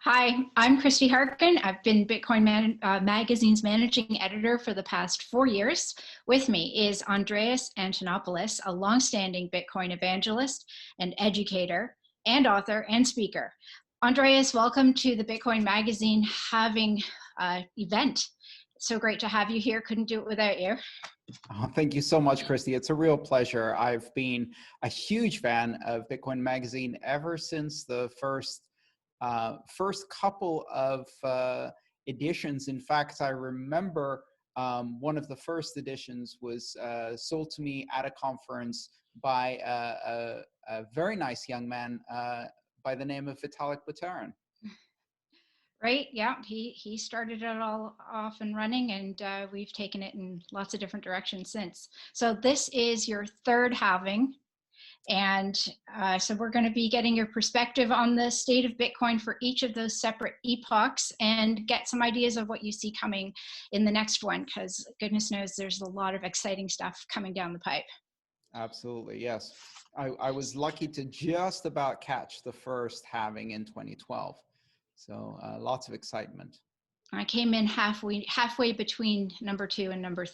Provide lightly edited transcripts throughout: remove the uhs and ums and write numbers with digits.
Hi, I'm Christie Harkin. I've been Magazine's managing editor for the past 4 years. With me is Andreas Antonopoulos, a longstanding Bitcoin evangelist and educator and author and speaker. Andreas, welcome to the Bitcoin Magazine Halving event. It's so great to have you here. Couldn't do it without you. Oh, thank you so much, Christy. It's a real pleasure. I've been a huge fan of Bitcoin Magazine ever since the first couple of editions. In fact, I remember one of the first editions was sold to me at a conference by a very nice young man by the name of Vitalik Buterin. Right, yeah, he started it all off and running, and we've taken it in lots of different directions since. So this is your third halving. And so we're going to be getting your perspective on the state of Bitcoin for each of those separate epochs and get some ideas of what you see coming in the next one, because goodness knows there's a lot of exciting stuff coming down the pipe. Absolutely, yes. I was lucky to just about catch the first halving in 2012. So lots of excitement. I came in halfway between number two and number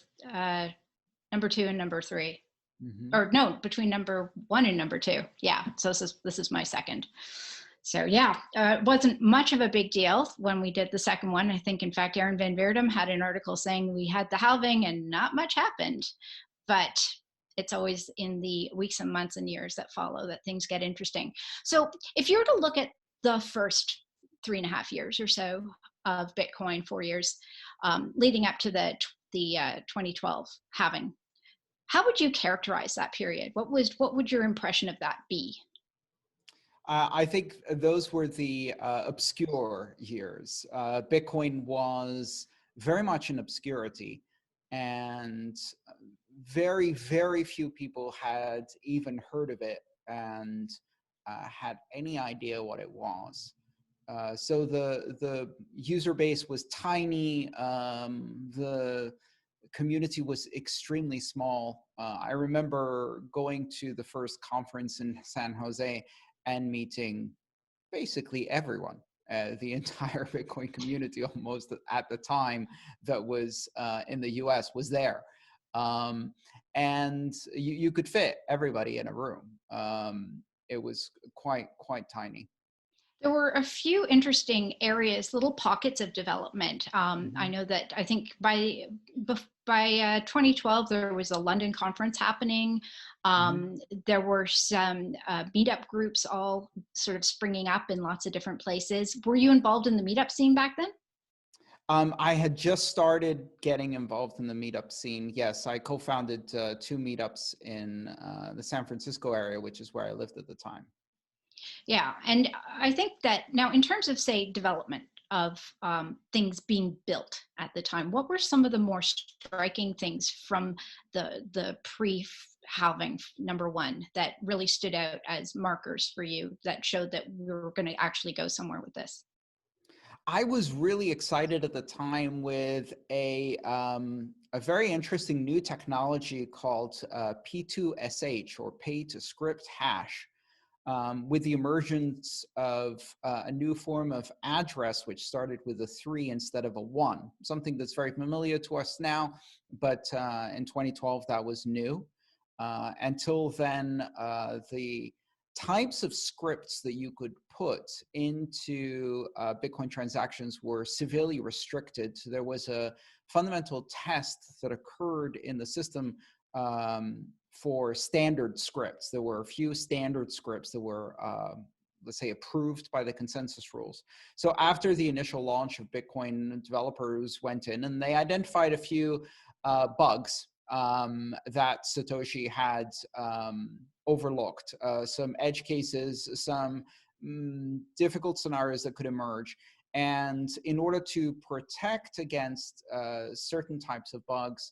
three. Mm-hmm. Or no, between number one and number two. Yeah, so this is my second. So yeah, it wasn't much of a big deal when we did the second one. I think, in fact, Aaron Van Veerdam had an article saying we had the halving and not much happened. But it's always in the weeks and months and years that follow that things get interesting. So if you were to look at the first 3.5 years or so of Bitcoin, 4 years, leading up to the 2012 halving, how would you characterize that period? What would your impression of that be? I think those were the obscure years. Bitcoin was very much in obscurity, and very, very few people had even heard of it and had any idea what it was. So the user base was tiny. The community was extremely small. I remember going to the first conference in San Jose and meeting basically everyone, the entire Bitcoin community almost at the time that was in the US was there. And you could fit everybody in a room. It was quite tiny. There were a few interesting areas, little pockets of development. I know that I think by 2012, there was a London conference happening. There were some meetup groups all sort of springing up in lots of different places. Were you involved in the meetup scene back then? I had just started getting involved in the meetup scene. Yes, I co-founded 2 meetups in the San Francisco area, which is where I lived at the time. Yeah, and I think that now in terms of, say, development of things being built at the time, what were some of the more striking things from the pre-halving number one that really stood out as markers for you that showed that we were going to actually go somewhere with this? I was really excited at the time with a very interesting new technology called P2SH, or pay to script hash. With the emergence of a new form of address, which started with a 3 instead of a 1, something that's very familiar to us now, but in 2012 that was new. Until then, the types of scripts that you could put into Bitcoin transactions were severely restricted. So there was a fundamental test that occurred in the system for standard scripts. There were a few standard scripts that were, let's say, approved by the consensus rules. So after the initial launch of Bitcoin, developers went in and they identified a few bugs that Satoshi had overlooked, some edge cases, some difficult scenarios that could emerge. And in order to protect against certain types of bugs,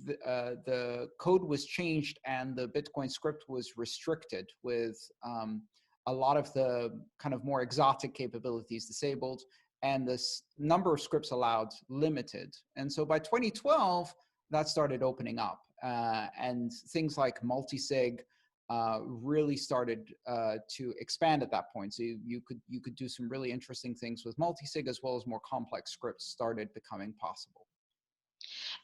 the code was changed and the Bitcoin script was restricted, with a lot of the kind of more exotic capabilities disabled and this number of scripts allowed limited. And so by 2012, that started opening up, and things like multi-sig really started to expand at that point. So you could do some really interesting things with multisig, as well as more complex scripts started becoming possible.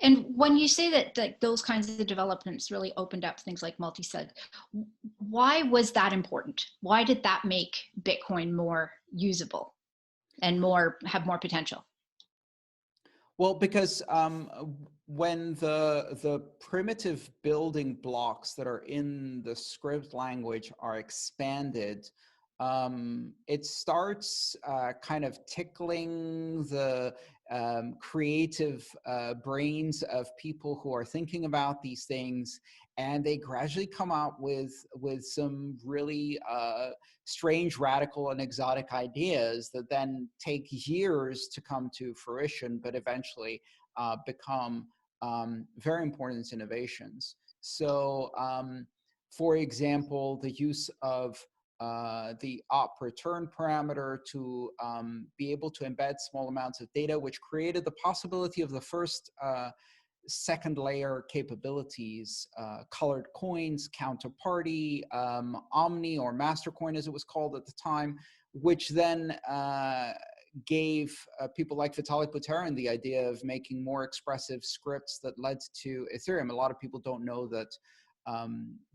And when you say that those kinds of developments really opened up things like multisig, why was that important? Why did that make Bitcoin more usable and have more potential? Well, because when the primitive building blocks that are in the script language are expanded, it starts kind of tickling the creative brains of people who are thinking about these things, and they gradually come out with some really strange, radical, and exotic ideas that then take years to come to fruition, but eventually become very important innovations. So, for example, the use of the op return parameter to be able to embed small amounts of data, which created the possibility of the first second layer capabilities, colored coins, counterparty, Omni or Mastercoin as it was called at the time, which then gave people like Vitalik Buterin the idea of making more expressive scripts that led to Ethereum. A lot of people don't know that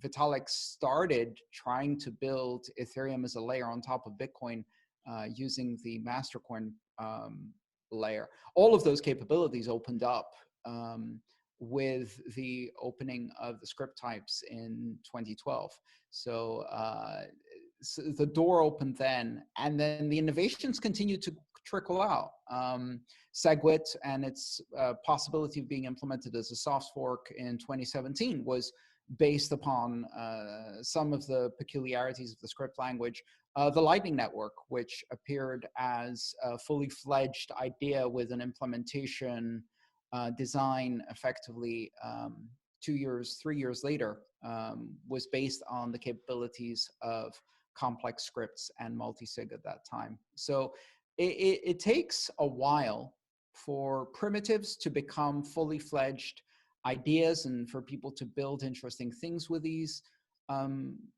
Vitalik started trying to build Ethereum as a layer on top of Bitcoin using the Mastercoin layer. All of those capabilities opened up with the opening of the script types in 2012. So, so the door opened then, and then the innovations continued to trickle out. SegWit and its possibility of being implemented as a soft fork in 2017 was based upon some of the peculiarities of the script language. The Lightning Network, which appeared as a fully fledged idea with an implementation design effectively 2 years, 3 years later, was based on the capabilities of complex scripts and multisig at that time. So it takes a while for primitives to become fully fledged ideas and for people to build interesting things with these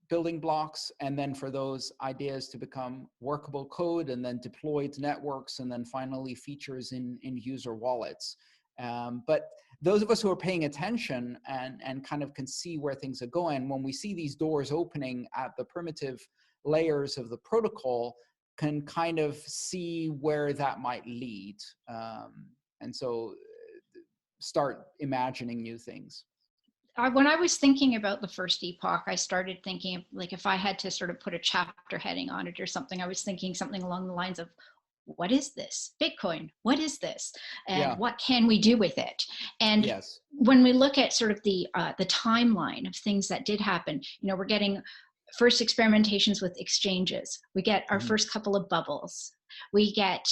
building blocks, and then for those ideas to become workable code and then deployed networks and then finally features in user wallets. But those of us who are paying attention and kind of can see where things are going, when we see these doors opening at the primitive layers of the protocol, can kind of see where that might lead. And so start imagining new things. When I was thinking about the first epoch, I started thinking, like, if I had to sort of put a chapter heading on it or something, I was thinking something along the lines of, what is this? Bitcoin, what is this? And what can we do with it? And when we look at sort of the timeline of things that did happen, you know, we're getting first experimentations with exchanges. We get our first couple of bubbles. We get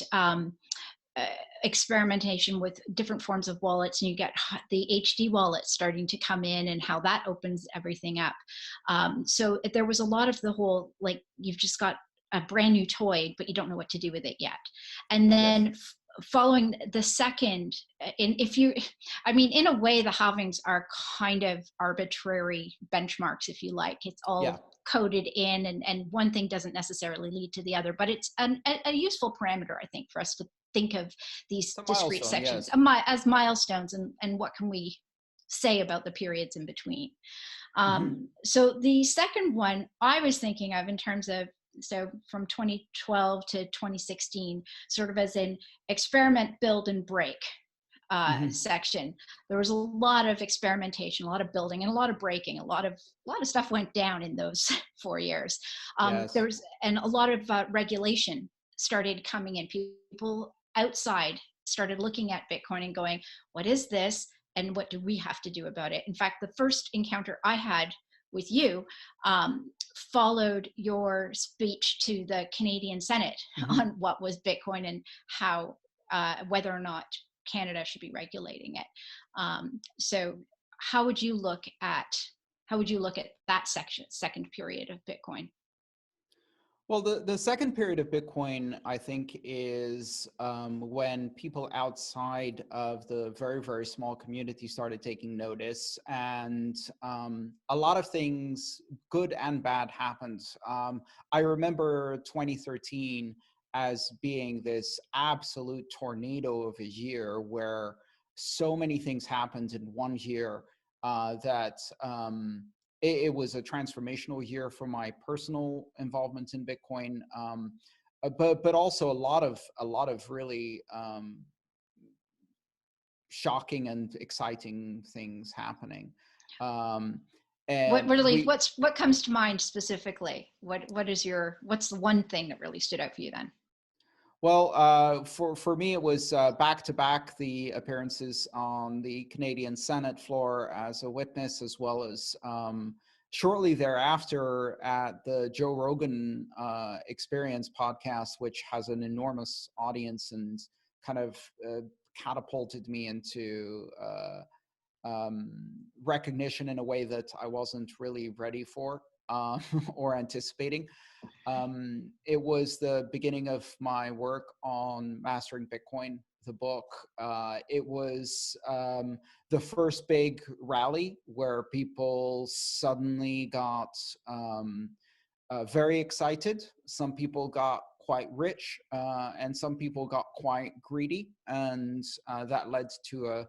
experimentation with different forms of wallets, and you get the HD wallets starting to come in and how that opens everything up. So there was a lot of the whole, like, you've just got a brand new toy, but you don't know what to do with it yet. And then following the second, in a way, the halvings are kind of arbitrary benchmarks, if you like. It's all coded in, and one thing doesn't necessarily lead to the other, but it's a useful parameter, I think, for us to think of these discrete sections as milestones, and what can we say about the periods in between. So the second one I was thinking of in terms of, so from 2012 to 2016, sort of as an experiment, build, and break section. There was a lot of experimentation, a lot of building, and a lot of breaking. A lot of stuff went down in those 4 years. There was, and a lot of regulation started coming in. People outside started looking at Bitcoin and going, what is this? And what do we have to do about it? In fact, the first encounter I had with you followed your speech to the Canadian Senate on what was Bitcoin and how, whether or not Canada should be regulating it. So how would you look at that second period of Bitcoin? Well, the second period of Bitcoin, I think, is when people outside of the very, very small community started taking notice, and a lot of things, good and bad, happened. I remember 2013 as being this absolute tornado of a year where so many things happened in one year that it was a transformational year for my personal involvement in Bitcoin, but also a lot of really shocking and exciting things happening. What And really, we what comes to mind specifically? What's the one thing that really stood out for you then? Well, for me, it was back to back the appearances on the Canadian Senate floor as a witness, as well as shortly thereafter at the Joe Rogan Experience podcast, which has an enormous audience and kind of catapulted me into recognition in a way that I wasn't really ready for or anticipating. It was the beginning of my work on Mastering Bitcoin, the book. It was the first big rally where people suddenly got very excited. Some people got quite rich, and some people got quite greedy, and that led to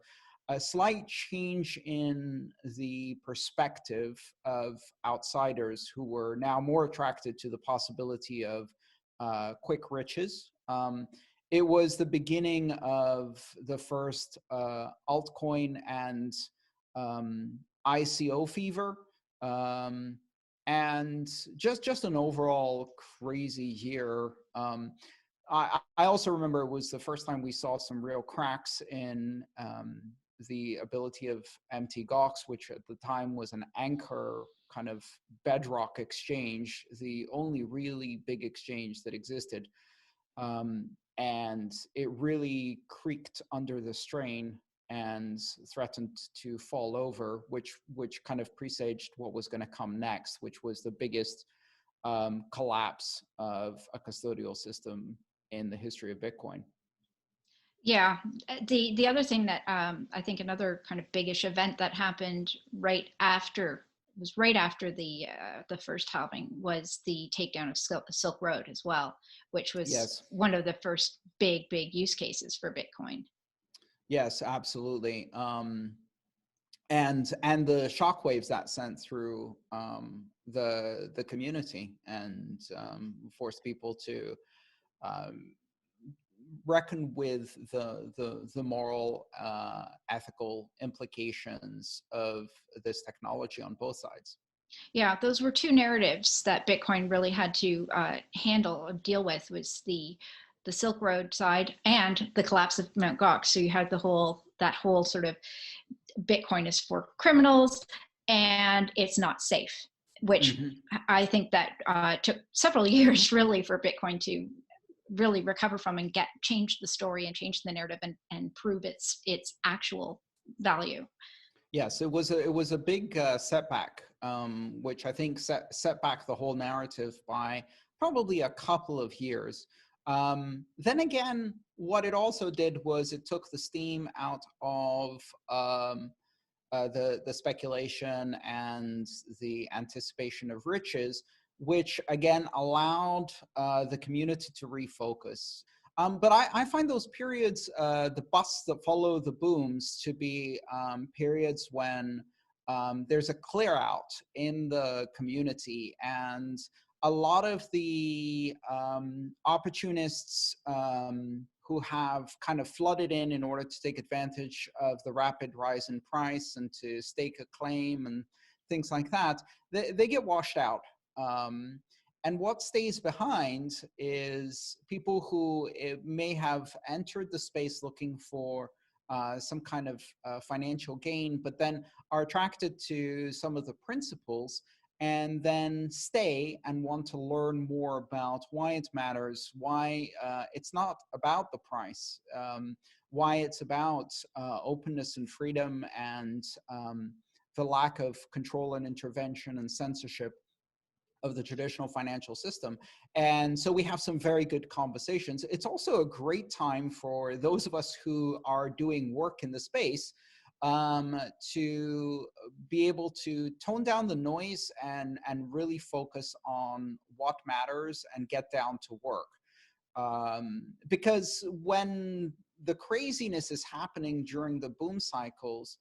a slight change in the perspective of outsiders who were now more attracted to the possibility of quick riches. It was the beginning of the first altcoin and ICO fever. And just an overall crazy year. I also remember it was the first time we saw some real cracks in the ability of MT-GOX, which at the time was an anchor kind of bedrock exchange, the only really big exchange that existed. And it really creaked under the strain and threatened to fall over, which kind of presaged what was going to come next, which was the biggest collapse of a custodial system in the history of Bitcoin. Yeah, the other thing that I think another kind of biggish event that happened right after the first halving was the takedown of Silk Road as well, which was Yes. one of the first big use cases for Bitcoin. Yes, absolutely. And the shockwaves that sent through the community and forced people to um, reckon with the moral, ethical implications of this technology on both sides. Yeah, those were two narratives that Bitcoin really had to handle or deal with, was the Silk Road side and the collapse of Mt. Gox. So you had that whole sort of Bitcoin is for criminals and it's not safe, which I think that took several years really for Bitcoin to really recover from and change the story and change the narrative and prove its actual value. Yes, it was a big setback, which I think set back the whole narrative by probably a couple of years. Then again, what it also did was it took the steam out of the speculation and the anticipation of riches, which again allowed the community to refocus. But I find those periods, the busts that follow the booms, to be periods when there's a clear out in the community, and a lot of the opportunists who have kind of flooded in order to take advantage of the rapid rise in price and to stake a claim and things like that, they get washed out. And what stays behind is people who may have entered the space looking for some kind of financial gain, but then are attracted to some of the principles and then stay and want to learn more about why it matters, why it's not about the price, why it's about openness and freedom and the lack of control and intervention and censorship of the traditional financial system. And so we have some very good conversations. It's also a great time for those of us who are doing work in the space to be able to tone down the noise and really focus on what matters and get down to work. Because when the craziness is happening during the boom cycles,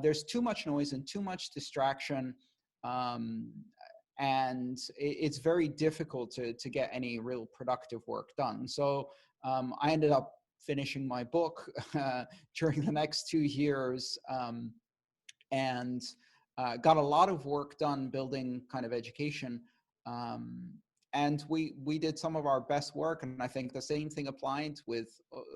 there's too much noise and too much distraction. Um, and it's very difficult to get any real productive work done. So I ended up finishing my book during the next 2 years, and got a lot of work done building kind of education. And we did some of our best work, and I think the same thing applied with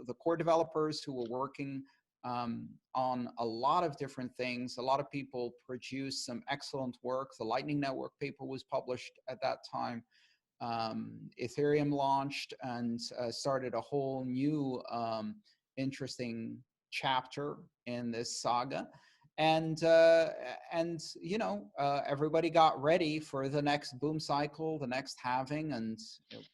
the core developers who were working on a lot of different things. A lot of people produced some excellent work. The Lightning Network paper was published at that time. Ethereum launched and started a whole new interesting chapter in this saga. And you know, everybody got ready for the next boom cycle, the next halving, and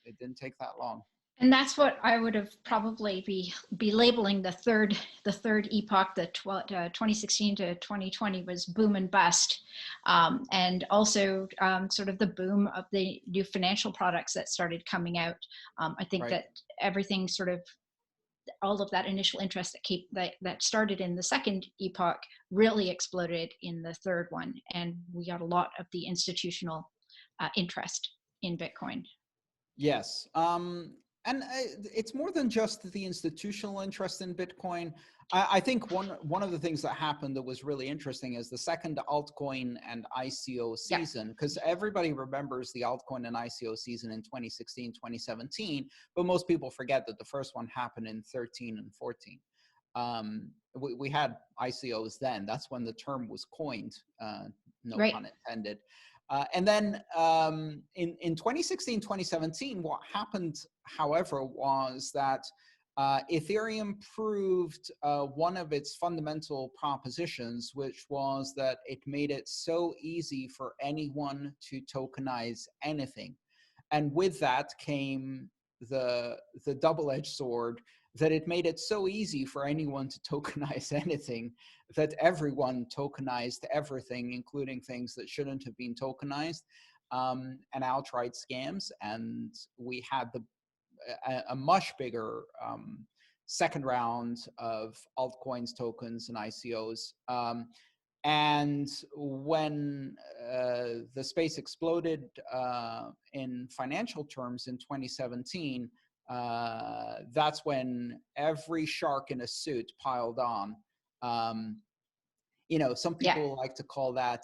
it didn't take that long. And that's what I would have probably be labeling the third epoch, the 2016 to 2020 was boom and bust, and also sort of the boom of the new financial products that started coming out. I think Right. that everything sort of, all of that initial interest that started in the second epoch really exploded in the third one, and we got a lot of the institutional interest in Bitcoin. Yes. And it's more than just the institutional interest in Bitcoin. I think one of the things that happened that was really interesting is the second altcoin and ICO season, because everybody remembers the altcoin and ICO season in 2016, 2017, but most people forget that the first one happened in 13 and 14. We had ICOs then. That's when the term was coined, no pun intended. And then in 2016, 2017, what happened, however, was that Ethereum proved one of its fundamental propositions, which was that it made it so easy for anyone to tokenize anything. And with that came the double-edged sword that it made it so easy for anyone to tokenize anything that everyone tokenized everything, including things that shouldn't have been tokenized, and outright scams. And we had a much bigger second round of altcoins, tokens, and ICOs. And when the space exploded in financial terms in 2017, that's when every shark in a suit piled on. You know, some people like to call that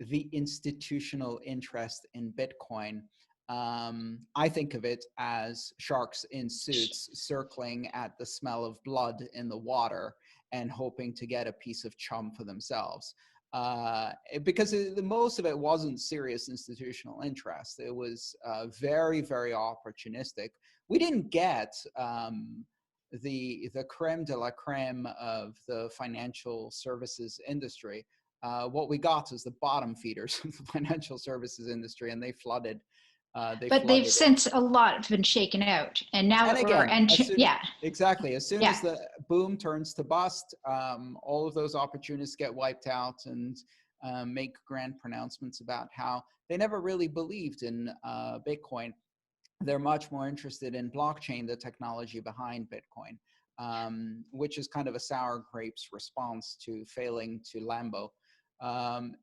the institutional interest in Bitcoin. I think of it as sharks in suits circling at the smell of blood in the water and hoping to get a piece of chum for themselves. Because most of it wasn't serious institutional interest. It was very, very opportunistic. We didn't get the creme de la creme of the financial services industry. What we got is the bottom feeders of the financial services industry, and they flooded. But they've since a lot been shaken out, and now and again, exactly. As soon as the boom turns to bust, all of those opportunists get wiped out and make grand pronouncements about how they never really believed in Bitcoin. They're much more interested in blockchain, the technology behind Bitcoin, which is kind of a sour grapes response to failing to Lambo.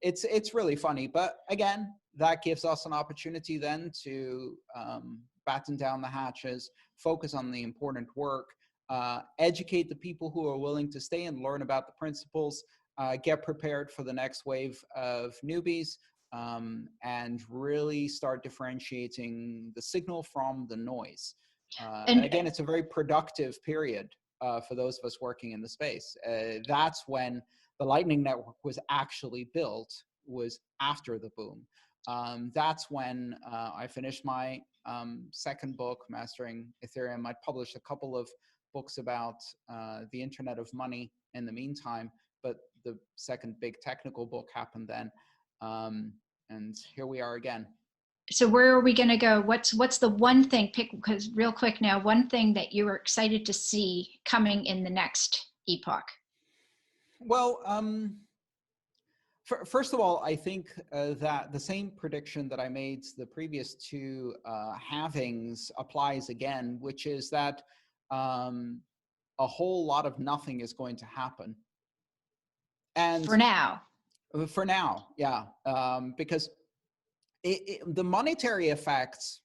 It's really funny, but again, that gives us an opportunity then to batten down the hatches, focus on the important work, educate the people who are willing to stay and learn about the principles, get prepared for the next wave of newbies, and really start differentiating the signal from the noise. And again, it's a very productive period for those of us working in the space. That's when the Lightning Network was actually built, was after the boom. That's when I finished my second book, Mastering Ethereum. I published a couple of books about the Internet of Money in the meantime, but the second big technical book happened then. And here we are again. So where are we going to go? What's the one thing, pick, because real quick now, one thing that you were excited to see coming in the next epoch? Well, first of all, I think that the same prediction that I made the previous two halvings applies again, which is that a whole lot of nothing is going to happen. And for now, yeah, because the monetary effects,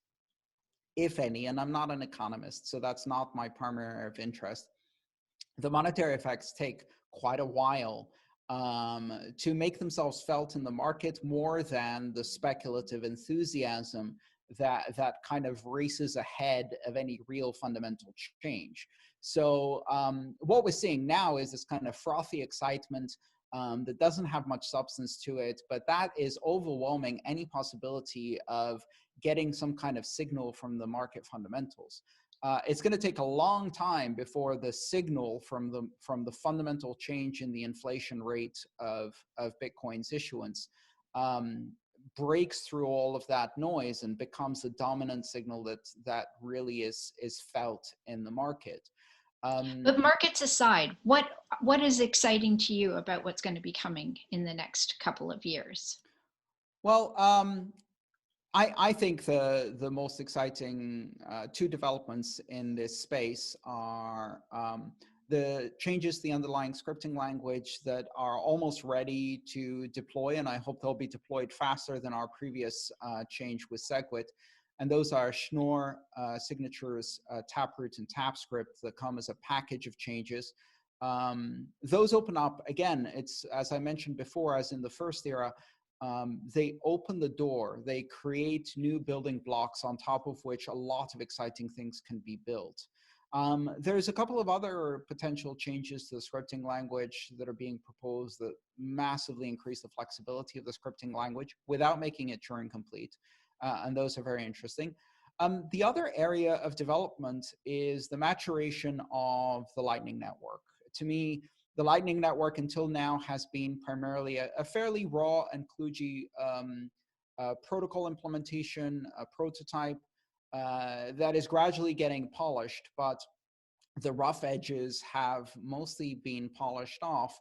if any, and I'm not an economist, so that's not my primary area of interest, the monetary effects take quite a while to make themselves felt in the market, more than the speculative enthusiasm that kind of races ahead of any real fundamental change. So what we're seeing now is this kind of frothy excitement that doesn't have much substance to it, but that is overwhelming any possibility of getting some kind of signal from the market fundamentals. It's going to take a long time before the signal from the fundamental change in the inflation rate of Bitcoin's issuance breaks through all of that noise and becomes the dominant signal that really is felt in the market. But markets aside, what is exciting to you about what's going to be coming in the next couple of years? Well, I think the most exciting two developments in this space are the changes to the underlying scripting language that are almost ready to deploy, and I hope they'll be deployed faster than our previous change with SegWit. And those are Schnorr signatures, Taproot, and TapScript that come as a package of changes. Those open up, again, it's, as I mentioned before, as in the first era, they open the door, they create new building blocks on top of which a lot of exciting things can be built. There's a couple of other potential changes to the scripting language that are being proposed that massively increase the flexibility of the scripting language without making it Turing complete. And those are very interesting. The other area of development is the maturation of the Lightning Network. To me, the Lightning Network until now has been primarily a fairly raw and kludgy protocol implementation, a prototype that is gradually getting polished, but the rough edges have mostly been polished off.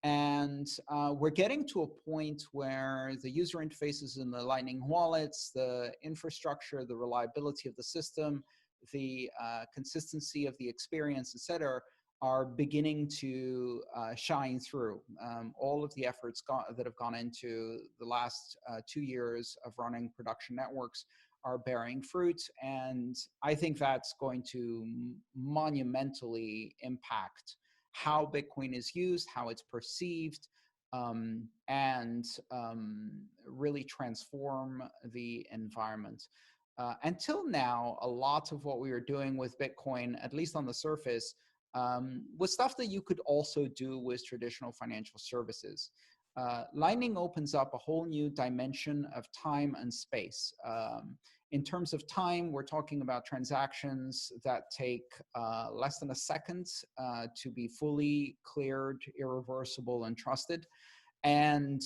And we're getting to a point where the user interfaces in the Lightning wallets, the infrastructure, the reliability of the system, the consistency of the experience, et cetera, are beginning to shine through. All of the efforts that have gone into the last 2 years of running production networks are bearing fruit, and I think that's going to monumentally impact how Bitcoin is used, how it's perceived, and really transform the environment. Until now, a lot of what we were doing with Bitcoin, at least on the surface, was stuff that you could also do with traditional financial services. Lightning opens up a whole new dimension of time and space. In terms of time, we're talking about transactions that take less than a second to be fully cleared, irreversible, and trusted, and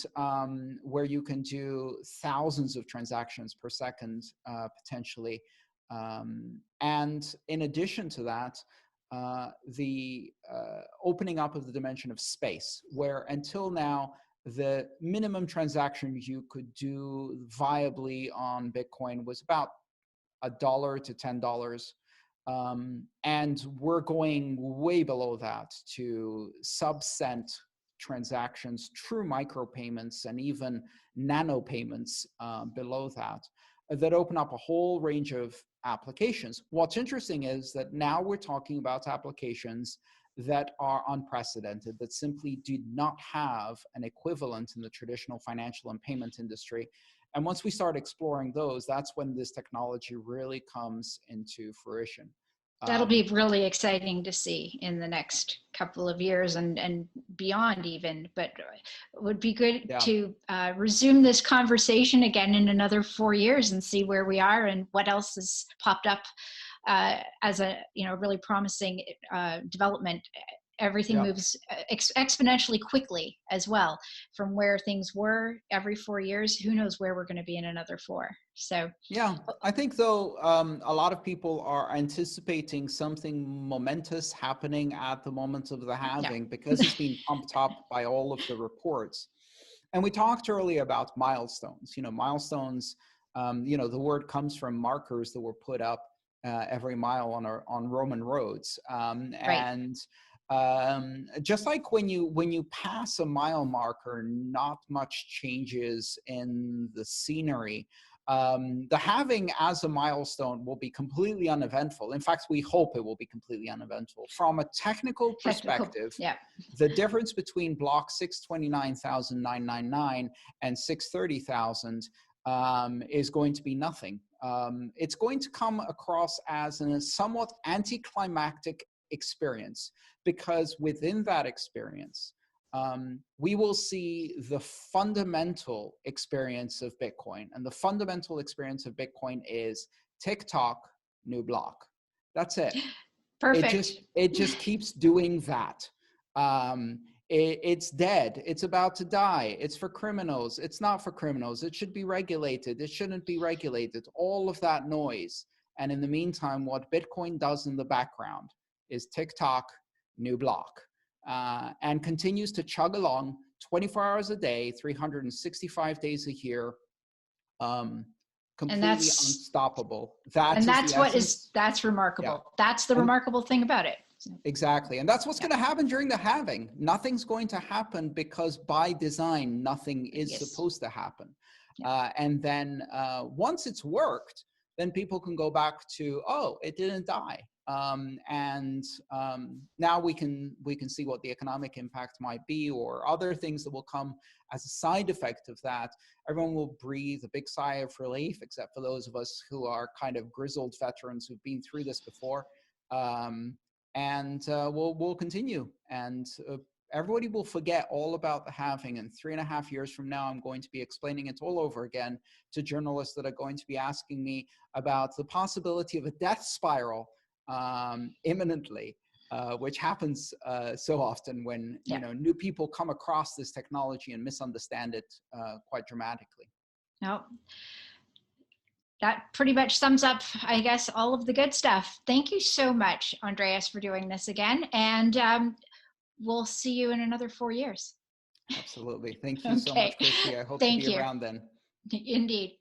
where you can do thousands of transactions per second, potentially. And in addition to that, the opening up of the dimension of space, where until now, the minimum transaction you could do viably on Bitcoin was about $1 to $10. And we're going way below that to sub-cent transactions, true micropayments, and even nano payments below that open up a whole range of applications. What's interesting is that now we're talking about applications that are unprecedented, that simply do not have an equivalent in the traditional financial and payment industry. And once we start exploring those, that's when this technology really comes into fruition. That'll be really exciting to see in the next couple of years and beyond even, but it would be good to resume this conversation again in another 4 years and see where we are and what else has popped up as a really promising development. everything moves exponentially quickly as well from where things were every 4 years. Who knows where we're going to be in another 4. So yeah, I think though a lot of people are anticipating something momentous happening at the moment of the halving because it's been pumped up by all of the reports. And we talked earlier about milestones. Milestones, the word comes from markers that were put up every mile on Roman roads. And just like when you pass a mile marker, not much changes in the scenery. The halving as a milestone will be completely uneventful. In fact, we hope it will be completely uneventful. From a technical perspective, the difference between block 629,999 and 630,000 is going to be nothing. It's going to come across as a somewhat anticlimactic experience, because within that experience, we will see the fundamental experience of Bitcoin. And the fundamental experience of Bitcoin is tick-tock, new block. That's it. Perfect. It just keeps doing that. It's dead. It's about to die. It's for criminals. It's not for criminals. It should be regulated. It shouldn't be regulated. All of that noise. And in the meantime, what Bitcoin does in the background is tick-tock, new block. And continues to chug along 24 hours a day, 365 days a year, completely unstoppable. That's remarkable. Yeah. That's the remarkable thing about it. Exactly. And that's what's going to happen during the halving. Nothing's going to happen because by design, nothing is supposed to happen. And then once it's worked, then people can go back to, oh, it didn't die. Now we can see what the economic impact might be, or other things that will come as a side effect of that. Everyone will breathe a big sigh of relief, except for those of us who are kind of grizzled veterans who've been through this before. We'll continue, and everybody will forget all about the halving. And 3.5 years from now, I'm going to be explaining it all over again to journalists that are going to be asking me about the possibility of a death spiral imminently, which happens so often when new people come across this technology and misunderstand it quite dramatically. No, that pretty much sums up, I guess, all of the good stuff. Thank you so much, Andreas, for doing this again, and we'll see you in another 4 years. Absolutely. Thank you so much, Christie. I hope to be around then. Indeed.